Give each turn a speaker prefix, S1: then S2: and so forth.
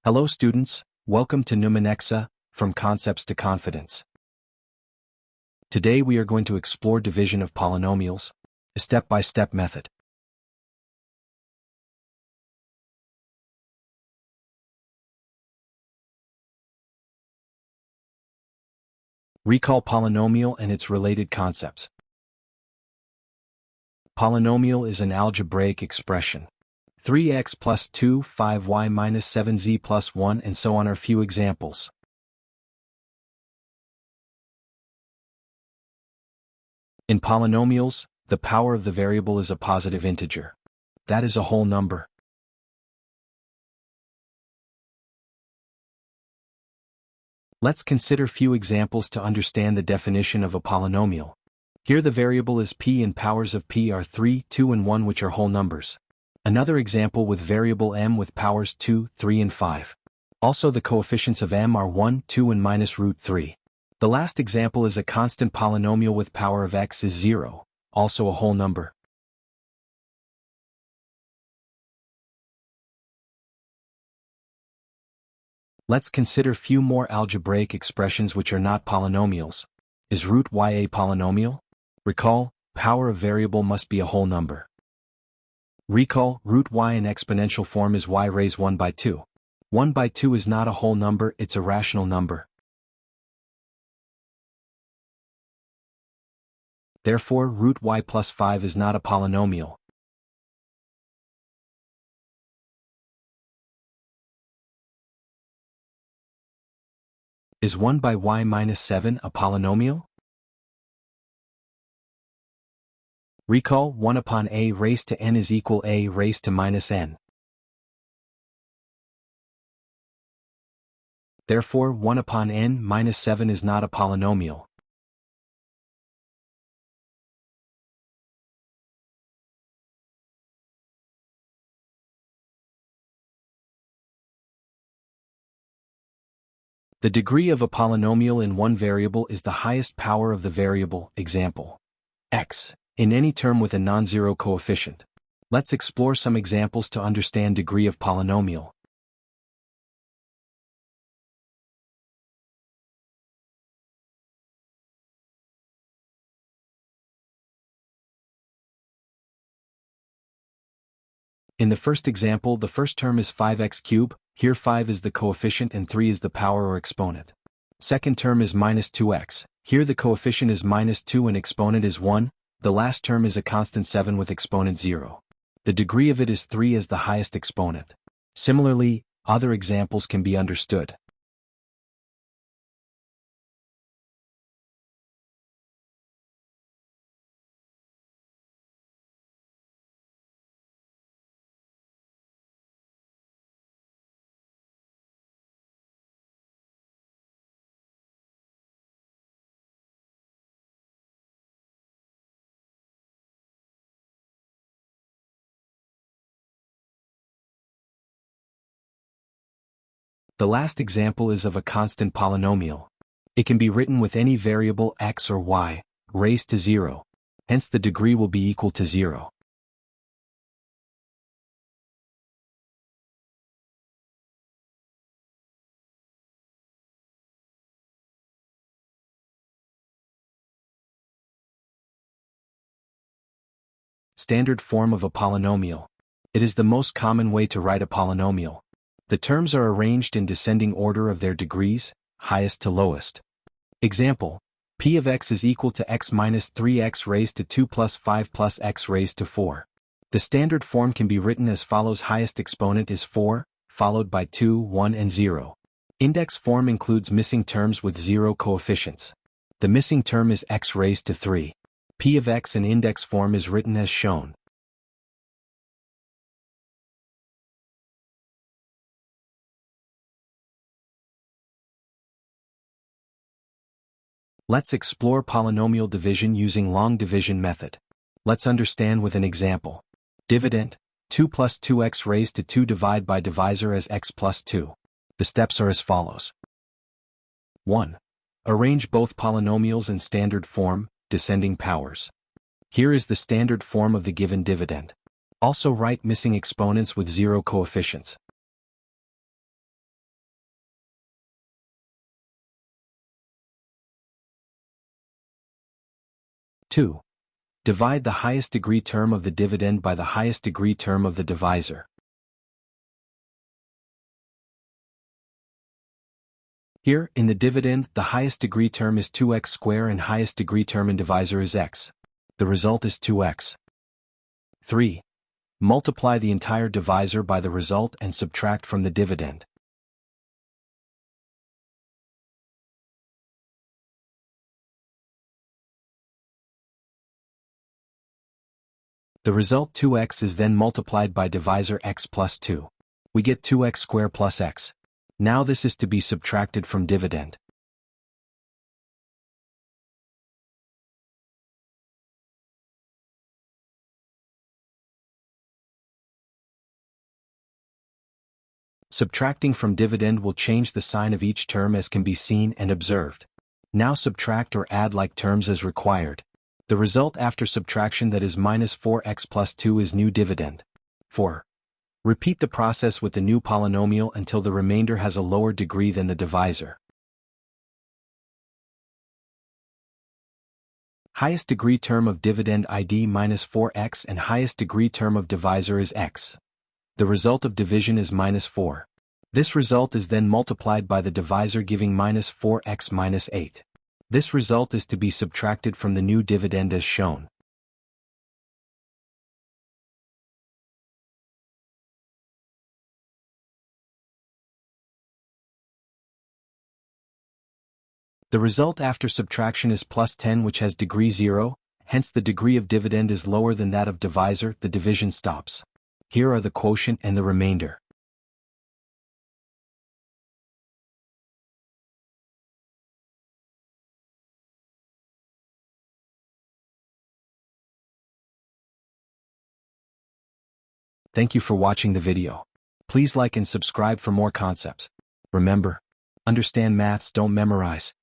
S1: Hello students, welcome to NUMENEXA, From Concepts to Confidence. Today we are going to explore division of polynomials, a step-by-step method. Recall polynomial and its related concepts. Polynomial is an algebraic expression. 3x plus 2, 5y minus 7z plus 1 and so on are few examples. In polynomials, the power of the variable is a positive integer. That is a whole number. Let's consider few examples to understand the definition of a polynomial. Here the variable is p and powers of p are 3, 2 and 1 which are whole numbers. Another example with variable m with powers 2, 3 and 5. Also the coefficients of m are 1, 2 and minus root 3. The last example is a constant polynomial with power of x is 0, also a whole number. Let's consider few more algebraic expressions which are not polynomials. Is root y a polynomial? Recall, power of variable must be a whole number. Recall, root y in exponential form is y raised 1 by 2. 1 by 2 is not a whole number, it's a rational number. Therefore, root y plus 5 is not a polynomial. Is 1 by y minus 7 a polynomial? Recall, 1 upon a raised to n is equal a raised to minus n. Therefore, 1 upon n minus 7 is not a polynomial. The degree of a polynomial in one variable is the highest power of the variable, example, x, in any term with a non-zero coefficient. Let's explore some examples to understand degree of polynomial. In the first example, the first term is 5x cubed, here 5 is the coefficient and 3 is the power or exponent. Second term is minus 2x, here the coefficient is minus 2 and exponent is 1, the last term is a constant 7 with exponent 0. The degree of it is 3 as the highest exponent. Similarly, other examples can be understood. The last example is of a constant polynomial. It can be written with any variable x or y, raised to 0. Hence the degree will be equal to 0. Standard form of a polynomial. It is the most common way to write a polynomial. The terms are arranged in descending order of their degrees, highest to lowest. Example, p of x is equal to x minus 3x raised to 2 plus 5 plus x raised to 4. The standard form can be written as follows: highest exponent is 4, followed by 2, 1 and 0. Index form includes missing terms with 0 coefficients. The missing term is x raised to 3. P of x in index form is written as shown. Let's explore polynomial division using long division method. Let's understand with an example. Dividend, 2 plus 2x raised to 2 divide by divisor as x plus 2. The steps are as follows. 1. Arrange both polynomials in standard form, descending powers. Here is the standard form of the given dividend. Also write missing exponents with 0 coefficients. 2. Divide the highest degree term of the dividend by the highest degree term of the divisor. Here, in the dividend, the highest degree term is 2x squared and highest degree term in divisor is x. The result is 2x. 3. Multiply the entire divisor by the result and subtract from the dividend. The result 2x is then multiplied by divisor x plus 2. We get 2x squared plus x. Now this is to be subtracted from dividend. Subtracting from dividend will change the sign of each term as can be seen and observed. Now subtract or add like terms as required. The result after subtraction, that is minus 4x plus 2, is new dividend. 4. Repeat the process with the new polynomial until the remainder has a lower degree than the divisor. Highest degree term of dividend ID minus 4x and highest degree term of divisor is x. The result of division is minus 4. This result is then multiplied by the divisor giving minus 4x minus 8. This result is to be subtracted from the new dividend as shown. The result after subtraction is plus 10, which has degree 0, hence the degree of dividend is lower than that of divisor. The division stops. Here are the quotient and the remainder. Thank you for watching the video. Please like and subscribe for more concepts. Remember, understand maths, don't memorize.